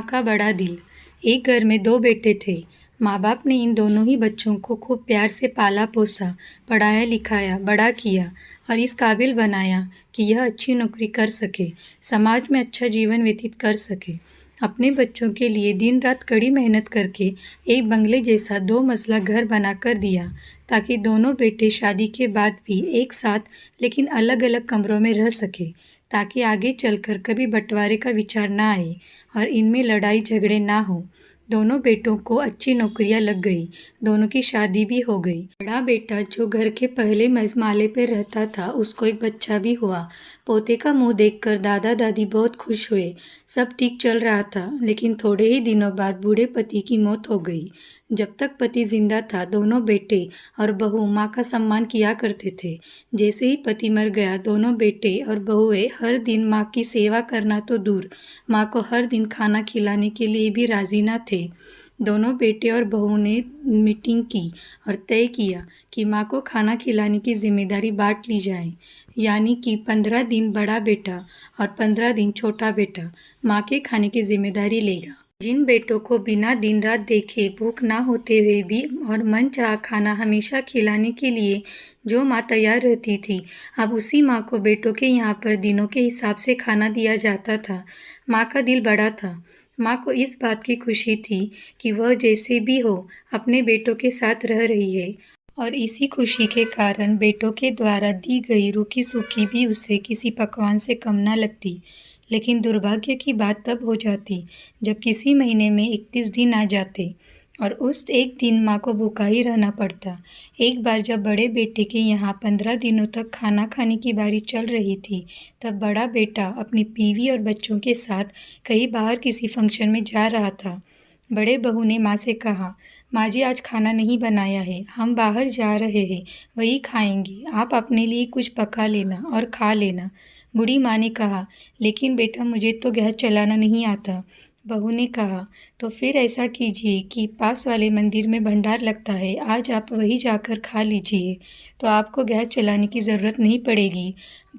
माँ का बड़ा दिल। एक घर में दो बेटे थे। माँ बाप ने इन दोनों ही बच्चों को खूब प्यार से पाला पोसा, पढ़ाया लिखाया, बड़ा किया और इस काबिल बनाया कि यह अच्छी नौकरी कर सके, समाज में अच्छा जीवन व्यतीत कर सके। अपने बच्चों के लिए दिन रात कड़ी मेहनत करके एक बंगले जैसा 2 मंजिला घर बना कर दिया, ताकि दोनों बेटे शादी के बाद भी एक साथ लेकिन अलग अलग कमरों में रह सके, ताकि आगे चलकर कभी बंटवारे का विचार ना आए और इनमें लड़ाई झगड़े ना हो। दोनों बेटों को अच्छी नौकरियां लग गई, दोनों की शादी भी हो गई। बड़ा बेटा जो घर के पहले माले पर रहता था, उसको एक बच्चा भी हुआ। पोते का मुंह देखकर दादा दादी बहुत खुश हुए। सब ठीक चल रहा था, लेकिन थोड़े ही दिनों बाद बूढ़े पति की मौत हो गई। जब तक पति जिंदा था, दोनों बेटे और बहू माँ का सम्मान किया करते थे। जैसे ही पति मर गया, दोनों बेटे और बहुएं हर दिन माँ की सेवा करना तो दूर, माँ को हर दिन खाना खिलाने के लिए भी राजी न थे। दोनों बेटे और बहू ने मीटिंग की और तय किया कि माँ को खाना खिलाने की जिम्मेदारी बांट ली जाए, यानी कि 15 दिन बड़ा बेटा और 15 दिन छोटा बेटा माँ के खाने की जिम्मेदारी लेगा। जिन बेटों को बिना दिन रात देखे भूख ना होते हुए भी और मन चाहा खाना हमेशा खिलाने के लिए जो माँ तैयार रहती थी, अब उसी माँ को बेटों के यहाँ पर दिनों के हिसाब से खाना दिया जाता था। माँ का दिल बड़ा था। माँ को इस बात की खुशी थी कि वह जैसे भी हो अपने बेटों के साथ रह रही है, और इसी खुशी के कारण बेटों के द्वारा दी गई रूखी सूखी भी उसे किसी पकवान से कम ना लगती। लेकिन दुर्भाग्य की बात तब हो जाती जब किसी महीने में 31 दिन आ जाते और उस एक दिन माँ को भूखा ही रहना पड़ता। एक बार जब बड़े बेटे के यहाँ 15 दिनों तक खाना खाने की बारी चल रही थी, तब बड़ा बेटा अपनी बीवी और बच्चों के साथ कहीं बाहर किसी फंक्शन में जा रहा था। बड़े बहू ने माँ से कहा, माँ जी आज खाना नहीं बनाया है, हम बाहर जा रहे हैं, वही खाएंगे, आप अपने लिए कुछ पका लेना और खा लेना। बूढ़ी माँ ने कहा, लेकिन बेटा मुझे तो गैस चलाना नहीं आता। बहू ने कहा, तो फिर ऐसा कीजिए कि पास वाले मंदिर में भंडार लगता है, आज आप वही जाकर खा लीजिए, तो आपको गैस चलाने की ज़रूरत नहीं पड़ेगी।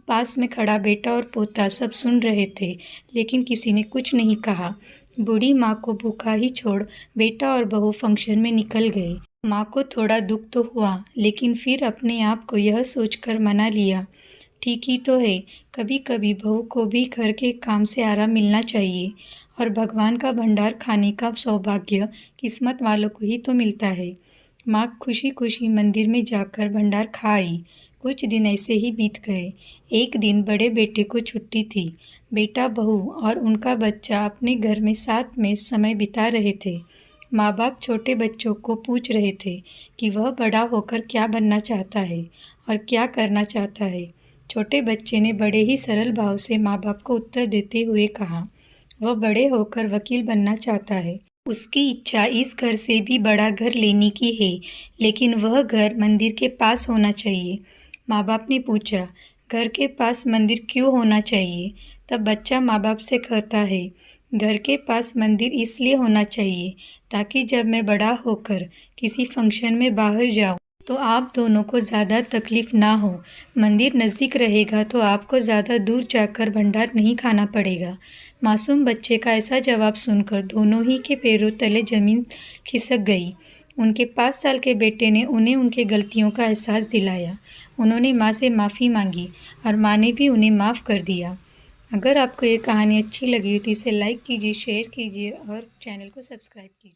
पास में खड़ा बेटा और पोता सब सुन रहे थे, लेकिन किसी ने कुछ नहीं कहा। बूढ़ी माँ को भूखा ही छोड़ बेटा और बहू फंक्शन में निकल गए। माँ को थोड़ा दुख तो हुआ, लेकिन फिर अपने आप को यह सोचकर मना लिया, ठीक ही तो है, कभी कभी बहू को भी घर के काम से आराम मिलना चाहिए, और भगवान का भंडार खाने का सौभाग्य किस्मत वालों को ही तो मिलता है। माँ खुशी खुशी मंदिर में जाकर भंडार खा आई। कुछ दिन ऐसे ही बीत गए। एक दिन बड़े बेटे को छुट्टी थी। बेटा, बहू और उनका बच्चा अपने घर में साथ में समय बिता रहे थे। माँ बाप छोटे बच्चों को पूछ रहे थे कि वह बड़ा होकर क्या बनना चाहता है और क्या करना चाहता है। छोटे बच्चे ने बड़े ही सरल भाव से माँ बाप को उत्तर देते हुए कहा, वह बड़े होकर वकील बनना चाहता है। उसकी इच्छा इस घर से भी बड़ा घर लेने की है, लेकिन वह घर मंदिर के पास होना चाहिए। माँ बाप ने पूछा, घर के पास मंदिर क्यों होना चाहिए? तब बच्चा माँ बाप से कहता है, घर के पास मंदिर इसलिए होना चाहिए ताकि जब मैं बड़ा होकर किसी फंक्शन में बाहर जाऊँ तो आप दोनों को ज़्यादा तकलीफ ना हो। मंदिर नज़दीक रहेगा तो आपको ज़्यादा दूर जाकर भंडार नहीं खाना पड़ेगा। मासूम बच्चे का ऐसा जवाब सुनकर दोनों ही के पैरों तले ज़मीन खिसक गई। उनके 5 साल के बेटे ने उन्हें उनके गलतियों का एहसास दिलाया। उन्होंने माँ से माफ़ी मांगी और माँ ने भी उन्हें माफ़ कर दिया। अगर आपको ये कहानी अच्छी लगी तो इसे लाइक कीजिए, शेयर कीजिए और चैनल को सब्सक्राइब कीजिए।